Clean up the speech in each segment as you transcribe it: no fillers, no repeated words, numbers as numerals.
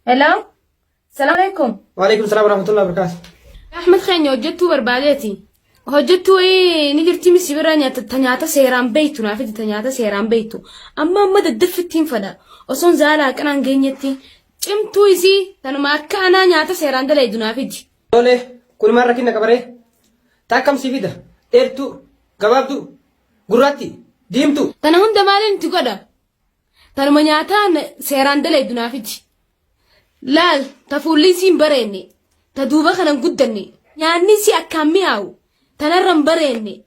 هلا السلام عليكم. وعليكم السلام ورحمة الله وبركاته. أحمد خيني وجدتو بربادتي وجدتو نجرتي مسيبرانيا تنياتا سيران بيتو نافدي تنياتا سيران بيتو أما مدى الدفتين فدا وصون زالا كان عنجنيتي جمتو يسي تنو ما كانا نياتا سيران دلا يدو نافدي دولة كل مرة كنا كبره تاكم سيفيدا تيرتو كبابدو غراتي ديمتو تنو هندا مالين تقودا تنو ما نياتا سيران دلا يدو نافدي لال تفولي سين بريني تدوبا خلنا قدني يعني سي أكمي أو تنرم بريني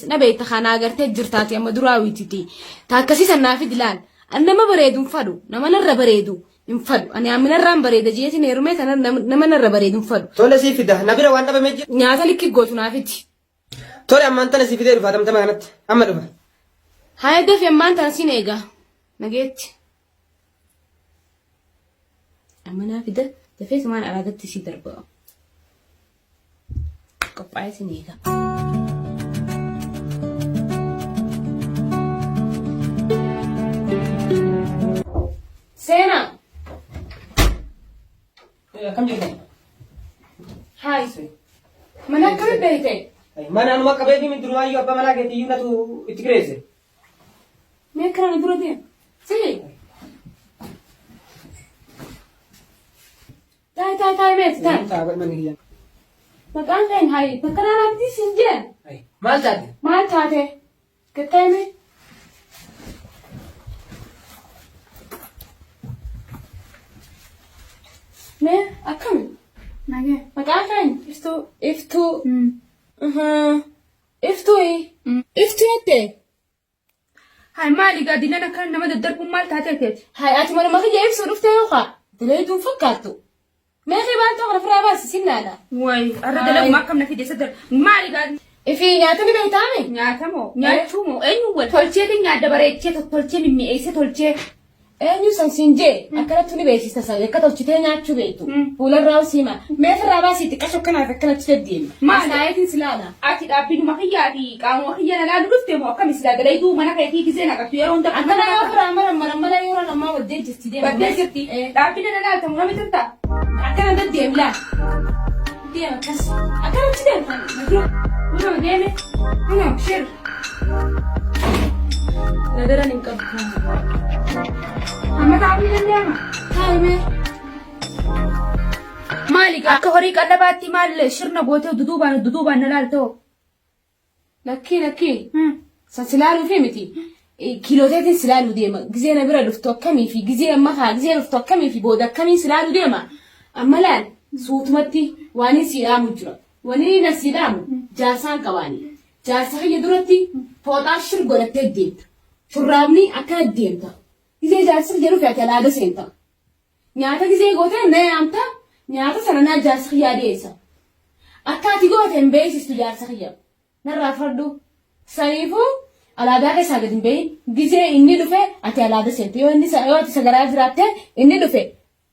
نبي تخانا أجرت جرتاتي أما دراوي تتي تاكسي سنافد لال أنا ما بريدون فدو نما نر بريدو نفدو أنا أمين الرام بريد جيتي نيرمي تنا نما نر بريدون فدو تولى سيفيدا نبيرا وانا بمجي نياتا لكي قوتو نافدي تولى أما أنت نسيفيدا رفاتم تمانت أما رفا هاي دفع أما أنت نسينيجا نجيت أما نافدة دفعت مان على قد تسي دربا قطعي سنيجا سينا كم جبنا هاي سوي ما نكمل بيتي ما أنا ما كبيري من دروي أبا ملاك تيجينا تو إتكريزه ما كان يدور دين سي تاي ميت تاي تعبان من هي مكان فين هاي مكان أنا بدي سنجان أي ما زاد ما تاتي كتايمي ما أكمل مكان فين افتو افتو ايه افتو يدي هاي مالي قاعدين لنا كان نمد الدرب مال تاتيكت هاي أتمنى ما خي يفسر افتو يوخا تلاقيتون فكرتو ما خي بان تغرف راباس سنانا واي أرد لك ما كم نفيد صدر مالي قاعد في نياتني بيتامي نياتمو نياتمو أيوة تولتي نيات دبرت تولتي من مئة تولتي أيوة سنسنجي أكلتني بيتي تسوي كتولتي نيات شو بيتو ولا الراوسيما ما في راباس يتكشف كنا فكرت تفدين ما نايتين سلانا أكيد أبين ما هي أبي كانوا هي أنا لا درست مو كم سلا دليدو ما أنا كيتي كزينة كتيرون ده أنا يوفر مرة يورا لما وديت استدي بدي جرتي أبين أنا لا تمو ما تنتا أكلنا بديم لا ديم بس أكلنا تديم مجرو ولا ديمه أنا شر نقدر نكمل أما تعبين النعمة هاي مالك أكهوريك أنا باتي مال شرنا بوته دودوبان نلالتو لكي سلالو فهمتي كيلوتين سلالو ديما جزينا برا لفتو كمي في جزينا مخا جزينا لفتو كمي في بودا كمي سلالو ديما أما لان صوت متي واني سيرامو جرا واني نسيرامو جالسان كواني جالسان يدرتي فوتاشر غلطة ديت شرابني أكاد ديمتا جزي جالسان جرو في أكلاد سنتا نياتا جزي غوتة نيامتا نياتا سننا جالسان ياديسا أكادي غوتة مبيس جالسان يا نرى فردو سايفو على ذاك ساقدين بين جزء إني دفع أتى سنتي وإني سجرا جراته إني دفع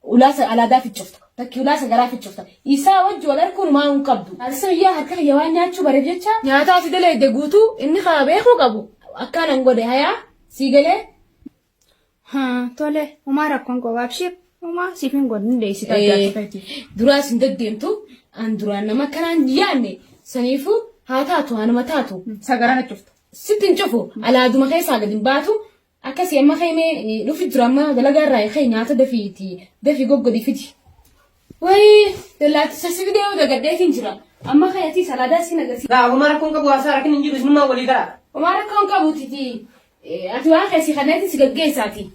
ولا على ذا في الشفط تكي ولا سجرا في الشفط إيسا وجوالر كل ما انقبضوا هذا سويا هكذا يوان ياتشو بريجتشا نياتا تدلي دعوتو إني خابه قبو أكان أنقول هيا سيجله ها تولى وما ركون قوابشيب وما سيفين قدن ليس تاجاتي دراس ندق ديمتو أن درانا ما كان يعني سنيفو هاتاتو أنا متاتو سجرا نشوف ستين شوفوا على دم خي ساقدين باتو أكاسي أما خي مي لو في دراما دلقا راي خي ناتا دفي جوجو دي فيتي وي دلات سسي فيديو ده قديتين جرا أما خي أتي سلادا سينغسي لا أبو مرة كون كبو أسا لكن نجيب اسمه ما ولي كلا ومارا كون كابو تيتي أتوا خي سي خناتي سيجي ساتي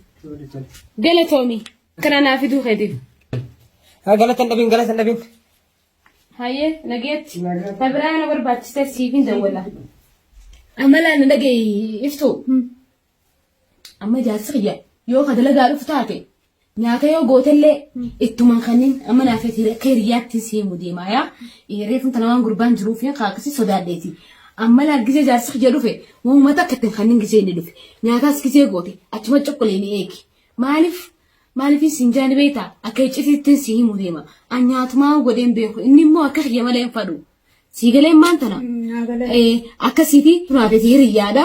دلة تومي كنا نافدو خدي ها غلط النبين هاي نجيت تبرانا بربات سيفين دولا أما لا نلاقي إفتو أما جالسية يو هذا لا قالوا فتاتي نياتا يو قوتلي إتومان خنين أما نافتي كيريات تسيه مديما يا يريتم تنوان قربان جروفين قاكسي صدادتي أما لا جزء جالسية جروفي وهو متى كتن خنين جزء ندوفي نياتا سكسي قوتي أتوما تقوليني إيكي مالفي سنجان بيتا أكيد تنسيه مديما أنيات ما وقدين بيخو إني مو أكخي مالين فادو سيجلين مانتنا akkasiiti turaatee hiriyaadha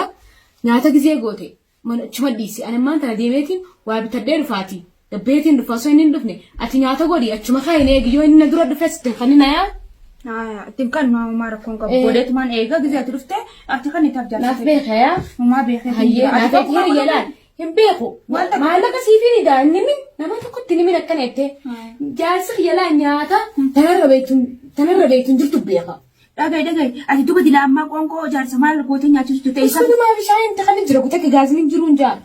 nyaata gizee goote mana chuma dhiisi ani maanta deemeetiin waa bitadhee dhufaati Dabbeetiin dhufa osoo inni hin dhufne ati nyaata godhi achuma kaayinee eegiyyoo inni na dura dhufes kan inni nayaa. Ati kan uumaa rakkoon qabu godheetumaan eega gisee ati dhufte ati kan itti abjaa. Naaf beekaa Uumaa beekee. hayyee naaf hiriyalaan hin beeku. Maallaqa siifii daa'imni nama tokkotti ni akkana jettee jaarsi hiriyalaan nyaata tanarra beektuun jirtu beeka. Dhagai ati duba dilaa ammaa qoonqoo jaarsa maal gootee nyaachistu ta'e isa. Kundumaa bishaan kan jira gutakka gaazimiin jiruun jaa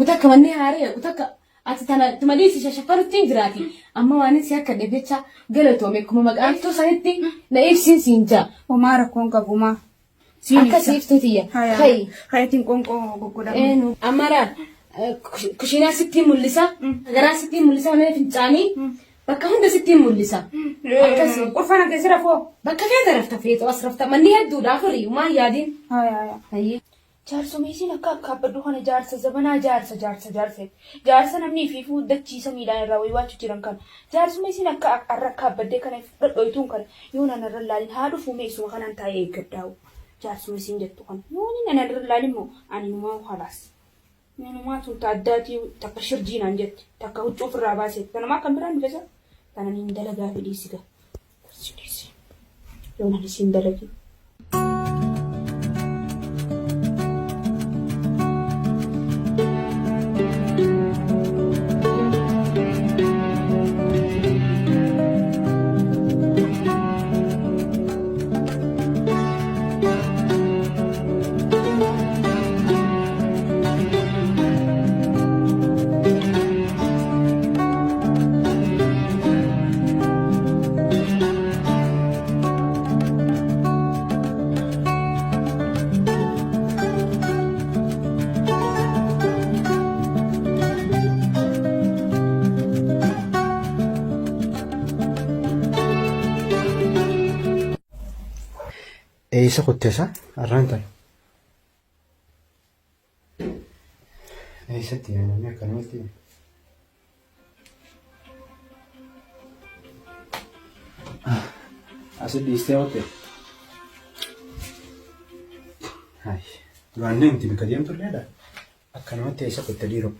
gutakka mannee haaree gutakka. Ati tana malisi shashafarutti jiraati amma waan si akka dhabecha galatoome kuma maqaan to sanitti na ibsin siinja uumaa rakkoon qabu maa akka siiftuutiya hay hayatiin qoonqoo goggodhamu eenu amara kushiinaa sittiin mul'isa garaa sittiin mul'isa mana fincaanii bakka hunda sittiin mul'isa akkasii qurfana keessa rafoo bakka feeta rafta feeta as rafta manni hedduudhaaf horii maa yaadiin hayyee Jaarsumisiin akka abbaddu kana jaarsa zabanaa jaarsa namni fi fuuddachiisa miidhaan irraa wayiwaachuu jiran kana jaarsumisiin akka arrakka abbaddee kana dhadhoituun kana yoo nan irra laalin haadhu fuumeessuma kanaan taa'ee eeggadhaa'u jaarsumisiin jettu kana yoo nan irra laalin moo ani numaa halaas numaa tuuta addaatii takka shirjiinaan jetti takka huccuu ofirraa baaseet kanamaa kan biraan dhufesa kananiin dalagaa fidhiisiga yoo nan isiin dalagi. Isa kutteessa arraan eessatti namni akkanumatti asii dhiistee ootte duraan deemti bika deemtu illee akkanumatti eessa kutte dhiiru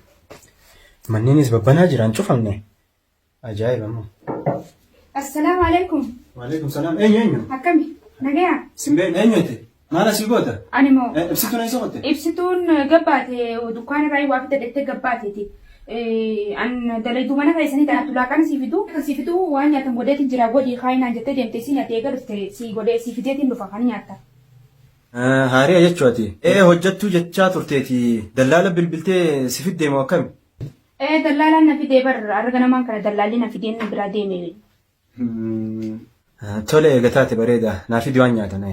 manniinis babbanaa jiraan cufamne ajaa'iba immoo. Assalaamu alaikum. Waalaikum salaam. Eenyu? Akkami? Nagaya. Simbeen eenyuuti? Maal asii goota? Ani moo. Ibsituun eessa qotte? Ibsituun gabbaate dukkaana irraa waa fidadhettee gabbaateeti. An dalayduu mana keessanii taatu laaqana siifitu waan nyaatan godheetiin jira godhii kaayinaan jettee deemtee si nyaatee gadufte si godhee si fideetiin dhufa kan nyaatta. Haariya jechuuti. Hojjattuu jechaa turteeti. Dallaala bilbiltee si fiddee moo akkami? Dallaalaan na fidee arga namaan kana dallaalli na fideen biraa deeme. Tole gataate bareeda. Naa fidi waan nyaatan.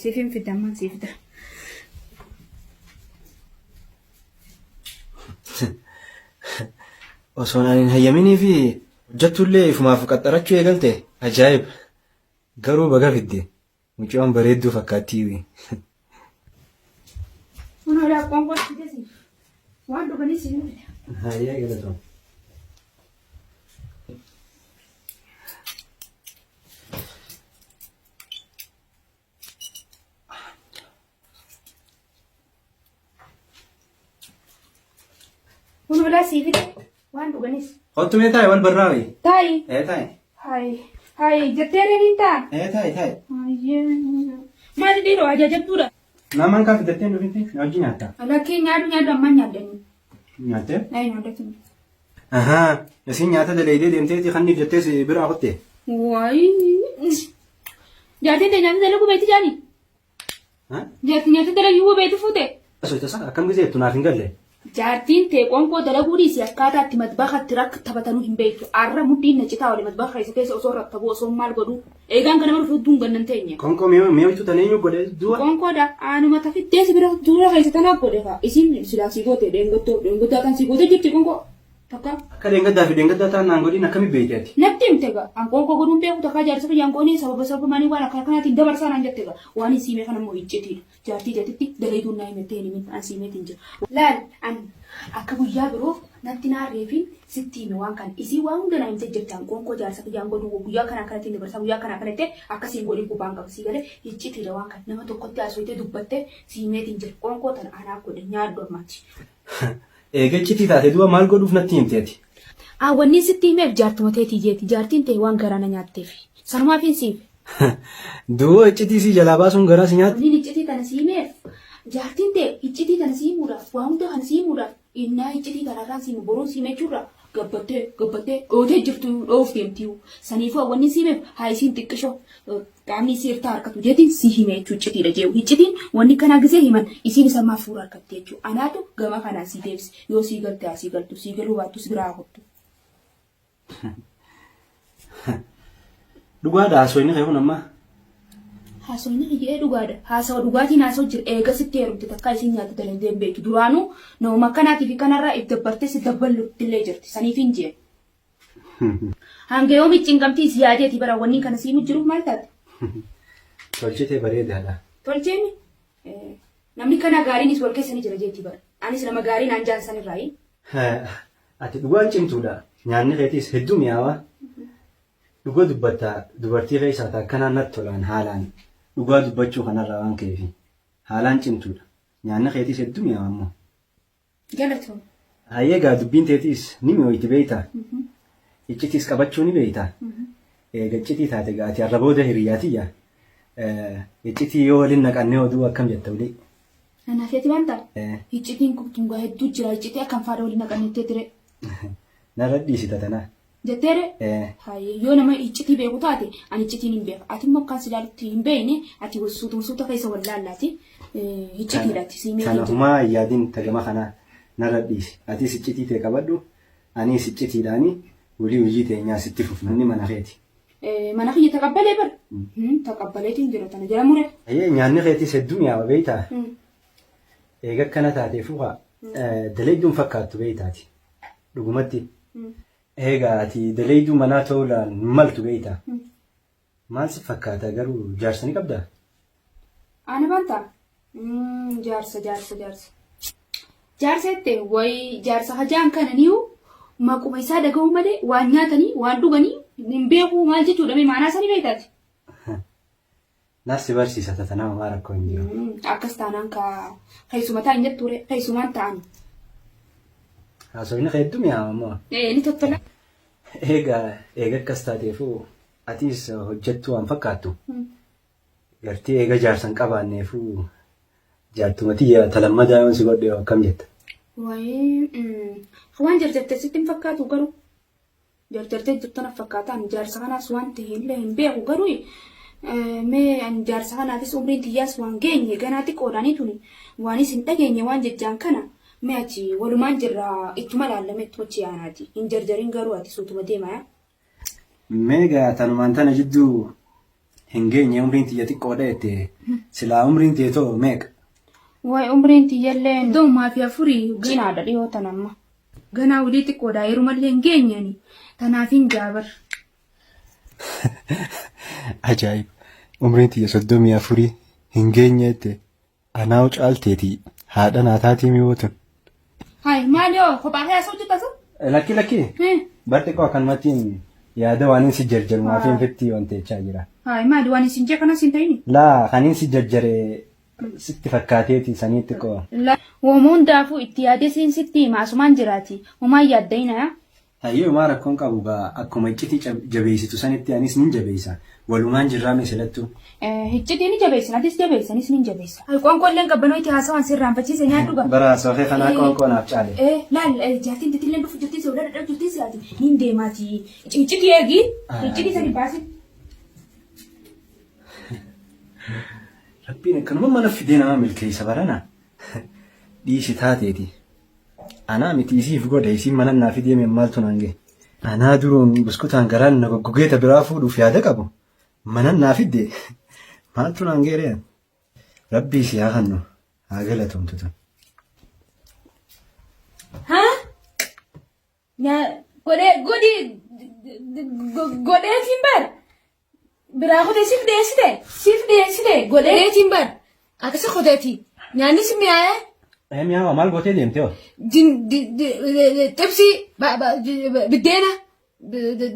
Siifin fidammaan siif fida. Osoo hin hayyaminii fi hojjattullee ifumaaf qaxxarachuu eegalte ajaa'iba. Garuu baga fidde mucaan bareedduu fakkaattii. Kun hojii akkam gochuudhaaf waan dhuganis hin fida. Hayyaa galatoon. Kun hojii siif fida waan dhuganis. Kottu mee taa'e wal barraa'e? Taa'i. Taa'e. Hai, jettee reeniin ta'a. Taa'e. Maali dhiiroo ajajabduudha. Naamaan kaa fidattee dhufinti na wajji nyaatta. Lakkee nyaadhu amma nyaaddanni. Nyaattee? Nyaaddatini. Isin nyaata dalaydee deemteeti kanniif jettee si biraa kutte. Waayi. Jaartiin ta'e nyaata dalaguu beekti jaani? Nyaata dalaguu beekti fuute? Asootasa akkam gisee jettu naaf hin galle. Jaartiin ta'e qoonqoo dalaguu dhiisii akkaataa itti matbaaqatti rakka taphatanuu hin beektu. Arra mudhiin na citaa wali matbaaqa keessa osoo rakkabuu osoo maal godhuu. Eegaan kana maluuf hedduun gannan teenye. Qoonqoo mee bitu tan eenyu godhe du'a? Qoonqoodha. Aanuma tafittee si bira dura keessa tanaaf godhe fa'a. Isin silaa si goote deengattaa kan si goote jirti qoonqoo. Takka. Akka deengaddaa fi deengaddaa ta'an naan godhin akkami beekati? Natti himte gaa. An qoonqoo godhuun beeku takkaa jaarsa fayyaan qoonii sababa manii waan akka kanaatiin dabarsaa naan jette gaa. Waan hin siimee kana immoo iccitiidha. Jaartii jeetitti dalaguun naa himattee hin himin an siimeetiin jira. Laal an akka guyyaa biroof natti naarree fi sitti hime waan kana isii waan hunda naa himte jettaan qoonqoo jaarsa fayyaan godhuu guyyaa kana kanatti dabarsaa guyyaa kana kanatti akkasiin godhii gubaan qaba sii galee iccitiidha waan kana nama tokkotti haasofitee dubbattee siimeetiin jira qoonqoo tana anaa godhe nyaaddu ammaati. Eega iccitii taate du'a maal godhuuf natti himteeti? Wanni sitti himeef jaartuma teetii jeeti. Jaartiin ta'e waan garaana nyaatteef. Sanumaaf hin siif. Du'oo iccitii si jalaa baasuun garaa si nyaatti. Wanni iccitii kana si himeef jaartiin ta'e iccitii kana si himuudhaaf waa hunda kana si himuudhaaf innaa iccitii kanarraan si himu boruun si himechuurraa gabbattee dhootee jirtu dhoof deemtii. Saniifuu wanni si himeef haa isiin xiqqishoo qaamni seertaa harkatu jeetiin si hime jechuu iccitiidha jeewu. Iccitiin wanni kana gisee himan isiin isa maaf fuura harkatte jechuu. Anaatu gama kanaa si deebise yoo sii galte haa sii galtu sii galuu baattus biraa hottu. Dhugaadha haasofni kee kun amma. Haasofni kee dhugaadha. Haasawa dhugaatiin haasawaa jira eega sitti heerumte takkaa isiin nyaata dalagdee hin beektu. Duraanuu nama kanaatiif kanarraa if dabbartee si dabballutti illee jirti. Saniif hin jee. Hanga yoo micciinqamtii si yaadeeti bara wanni kana sii jiruuf maal taate? Tolchitee bareedaadha. Tolcheemi? Namni kana gaariinis wal keessanii jira jeetii bara. Anis nama gaarii naan jaansanirraayi. Ati dhugaan cimtuudha. Nyaanni keetiis hedduu mi'aawaa. Dhugaa dubbataa dubartii keessaa akkanaan natti tolaan haalaan dhugaa dubbachuu kanarraa waan ka'eef haalaan cimtuudha. Nyaanni keetiis hedduu mi'aawaa immoo. Galatoom. Hayyeegaa dubbiin teetiis ni mi'ooyti beeytaa. Iccitiis qabachuu ni beeytaa. Iccitii taate gaati har'a booda hiriyaatiyya. Iccitii yoo waliin naqannee oduu akkam jetta ulee. Anaafeeti waan ta'a. Iccitiin kuntungaa hedduu jira. Iccitii akkam faada waliin naqannettee ture. Narra dhiisita tanaa. Jetteere yoo nama iccitii beeku taate ani iccitiin hin beeku. Ati immoo akkaan silaalutti hin beekne ati suuta keessa wal laallaati. Iccitiidhaati siimee. Kanafumaa yaadiin tagama kanaa narra dhiisi. Atis iccitii ta'e qabadhu anis iccitiidhaanii walii hojii teenyaa sitti fufnanni mana keeti. Mana kiyya taqabbalee bara. Taqabbaleetiin jira tana jala mure. Nyaanni keetis hedduu mi'aawa beeytaa. Eega akkana taateefu daleedduun fakkaattu beeytaati. Dhugumatti. Egaa ati daleedduu manaa ta'uudhaan maltu beeytaa. Maal si fakkaata garuu jaarsa ni qabdaa? Ana bantaa? Jaarsa. Jaarsa jettee wayi jaarsa hajaan kana niyu maquma isaa dhaga'uu malee waan nyaatanii waan dhuganii hin beeku maal jechuudha maanaa sanii beeytaati. Naaf si barsiisa tatanaa maa rakkoo hin jiru. Akkas taanaan keessuma taa'an jettuure keessumaan ta'an. Haasofni hedduu mi'aawa immoo. Ni tottola. Egaa akkas taateefu atis hojjettuu waan fakkaattu. Gartii eega jaarsan qabaanneefu jaartumati talammadaa yoon si godhe akkam jetta. Waan jarjartee sitti hin fakkaatu garuu. Jarjartee jirtan fakkaataan jaarsa kanaas waan ta'e illee hin beeku garuu mee jaarsa kanaafis umriin xiyyaas waan geenye ganaa xiqqoodhaanii tuni waanis hin dhageenye waan jejjaan kana. Mee ati walumaan jirra ittuma laallametti hochi yaanaati. Hin jarjarin garuu ati suutuma deemaa. Meegaa tanumaan tana jidduu hin geenye umriin xiyya xiqqoodha jette silaa umriin teetoo meeqa? Wayi umriin xiyyallee doomaa fi afurii ginaadha dhiyootan amma. Ganaa ulii xiqqoodha heerumallee hin geenyani. Tanaaf hin jaabar. Ajaa'iba! Umriin xiyya 34 hin geenye jette anaawu caalteeti haadha naataatii mi'ootan. Hai, Mario, kophaa keessaa hojjetaa sun? Lakki. Barti koo akkanumattiin yaada waan si jarjaru maaf hin fitti waan ta'echaa jira. Hai, maali waan isin jee kanas hin ta'ini? Laa, kan si jarjare sitti fakkaateeti saniitti koo. Woomuu hundaafuu itti yaadee siin sitti maasumaan jiraati. Homaan yaaddayina. Hayyoo maa rakkoon qabu akkuma iccitii jabeessitu sanitti anis nin jabeessa. Walumaan jirraa misalattu. Iccitii ni jabeessan atis jabeessanis ni jabeessa. Qoonqoolleen qabbanoo itti haasawaan sirraanfachiise nyaadhu ba. Bara soofee kanaa qoonqoo naaf caale. Laal jaartiin titilleen dhufu jirtii soolaa dhadhaa jirtii si'aati. Niin deemaati. Iccitii eegi. Iccitii sadi baasi. Rabbiin akkanuma mana fidee nama milkeessa barana. Dhiisi taateeti. Anaa miti isiif godhe isiin mana naa fidee maaltu naan gahe. Anaa duruun buskutaan garaan na goggogeeta biraa fuudhuuf yaada qabu. Mana naa fidde maaltu naan gahe. Rabbii si haa hannu haa galatoomtu tun. Godheetiin bar. Biraa kutee siif deessite godheetiin bar. Akkasa kuteeti. Nyaanni si mi'aayee. Mi'aawa maal gootee deemtee hoo? Xibsii biddeena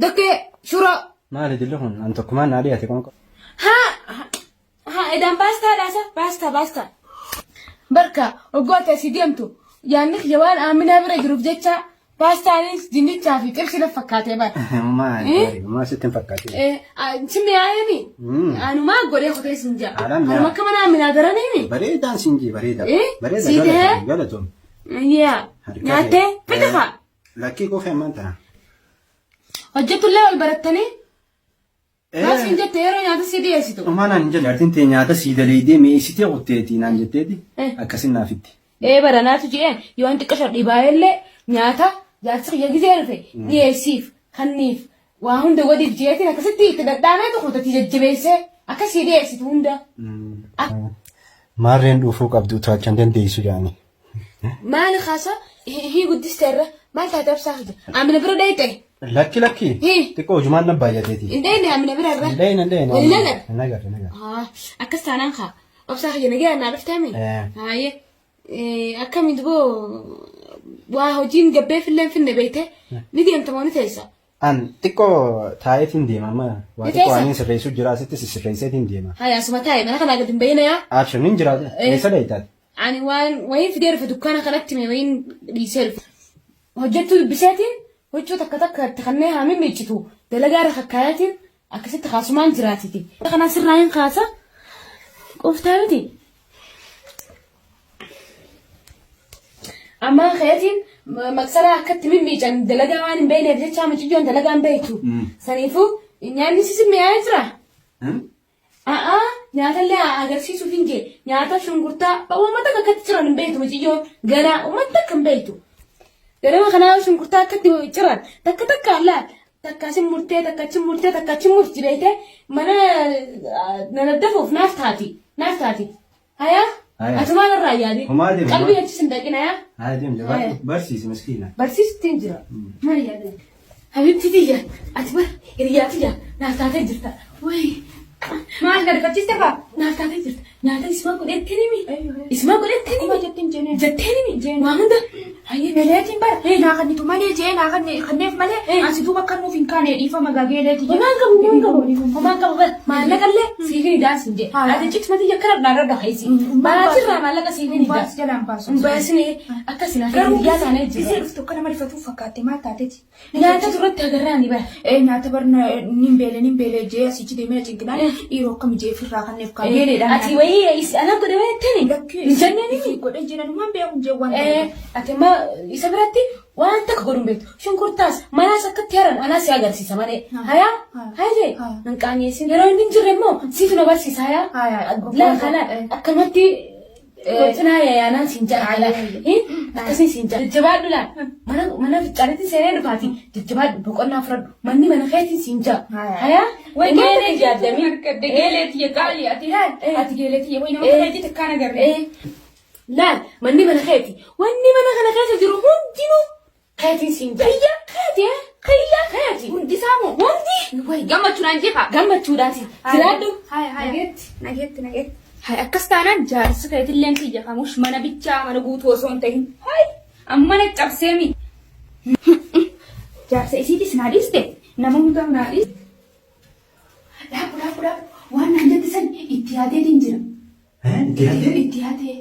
dokkee shuroo. Maali dilli kun an tokkumaan naa dhiyaate qoonqoo. Edaan baastaa. Barka oggoota si deemtu yaanni kiyya waan aaminaa bira jiruuf jecha Paastaanis dinnichaa fi xibsi lafa fakkaatee bara. Maal sittiin fakkaate? Simmi yaa'eemi. Anumaa godhee kotee siin jaa. Anuma akka manaa minaa daraniini. Bareedaan siin jee bareeda. Bareeda Siitee? galatoom. Yaa. Nyaattee fida fa'a. Lakkii kofee maanta. Hojjetullee wal barattanii. Maal siin jettee yeroo nyaata sii dhiyeessitu. Maanaan hin jallartiin ta'e nyaata sii daleedee mi'eessitee qotteetii naan jetteeti. Akkasin naafitti. Baranaatu ji'een yoo an xiqqaa sharrii baay'ellee nyaata jaarsa kiyya gizee dhufe dhiyeessiif kanniif waa hunda wadiif ji'eetiin akkasitti itti dhadhaamee tokkotti jajjabeessee akkasii dhiyeessitu hunda. Maarreen dhuufuu qabdu to'achaan dandeessu jaani. Maali kaasa hii guddisteerra maal taate obsaa hojja amina bira dheeyte. Lakki xiqqoo hojumaan na baay'ateeti. Indeen amina bira irra. Indeen. Wali nagar. Nagar. Akkas taanaan kaa obsaa hojja nagaa naa dhufteemi. Haayee. Akkamiin duboo waa hojiin gabbee finne beekte ni deemtamoo ni teessa. An xiqqoo taayetiin deema waa xiqqoo ani sirreessu jira asitti sirreesseetiin deema. Haa asuma taa'e mana kanaa gadi hin bayyina yaa. Action hin jiraatu. Eessa dheeytaati? Ani wayin fidee rufe dukkaana kanatti mee wayin dhiisee rufe. Hojjettuu dubbiseetiin huccuu takka itti kanneen haa mimmiiccitu dalagaa irra kakkaayatiin akkasitti kaasumaan jiraatiti. Kana sirraa hin kaasa qoftaa miti. Amma khayatiin maqsara akkatti mimmiican dalagaa waan hin beekneef jecha mucayyoon dalagaa hin beektu. Saniifuu nyaanni sisin mi'aayee jira. Nyaatallee agarsiisuuf hin jee nyaata shunkurtaa uummata akkatti jiran hin beektu mucayyoon ganaa uummata akka hin beektu. Ganama kanaa shunkurtaa akkatti jiran takka laal takkaasin murtee takkachin murti beekte mana nanaddafuuf naaf taati. Hayaa. Asumaan irraa yaade. Qalbii achi sin dhaqina yaa. Barsiisi miskiina. Barsiistiin jira. Maal yaade? Habibti tiyya ati bara hiriyaa tiyya naaf taatee jirta. Maal gadi fachiiste faa? Naaf taatee jirta. Nyaata isuma godhettee nimi. Isuma godhettee nimi. Jettee nimi. Waa hunda. Hayyee beleetiin bara. Naa kannitu malee jee naa kanneef malee. Asi duuba akka nuuf hin kaane dhiifama gageeleeti. Homaan qabu bara. Maallaqallee siifin idaasin jee. Ati ciksuma tiyya kana dhaadhaa dhaheesi. Baatirraa maallaqa siifin idaa. Baas jalaan baasu. Baasini akkasina. Garuu taanee jira. Isee dhuftu akka nama rifatuuf fakkaatte maal taateeti? Nyaata duratti agarraani bara. Nyaata bara nin beelee jee asichi deemee cinqinaan dhiiroo akkam jee firraa kanneef kageeleedha. Ati wayii ana godhe wayii Lakkii. Jannani. Godhe jedhanumaan beeku jee waan. Ati ma isa biratti waan takka godhuun beektu. Shunkurtaas manaas akkatti haran anaas si agarsiisa malee. Hayaa jee nan qaanyeessin yeroo inni hin jirre immoo siitu na barsiisa hayaa. Laa kana akkanatti cinaa yaayaan siin jaala. Akkasii siin jaala. Jajjabaadhu laa mana ficcaanitti seenee dhufaati. Jajjabaadhu boqonnaa fudhadhu. Manni mana keetiin siin jaala. Hayaa. Geelee jaaddamii. Geeleetii qaalii ati geeleetii wayi nama keetii takkaan agarree. Laal manni mana keeti. Wanni mana kana keessa jiru hundinuu keetiin siin jaala. Keeti. Hundisaa moo? Hundi. Gammachuudhaan jeefa. Gammachuudhaati. Jiraadhu. Nageetti. Akkas taanaan jaarsa keetilleen kiyya kamush mana bichaa mana guutuu osoo hin ta'in. Ammana cabseemi. Jaarsa isiitis naa dhiiste. Nama hundaa naa dhiiste. Dhaabu. Waan naan jettisan itti yaadeetiin jira. Itti yaadee? Itti yaadee.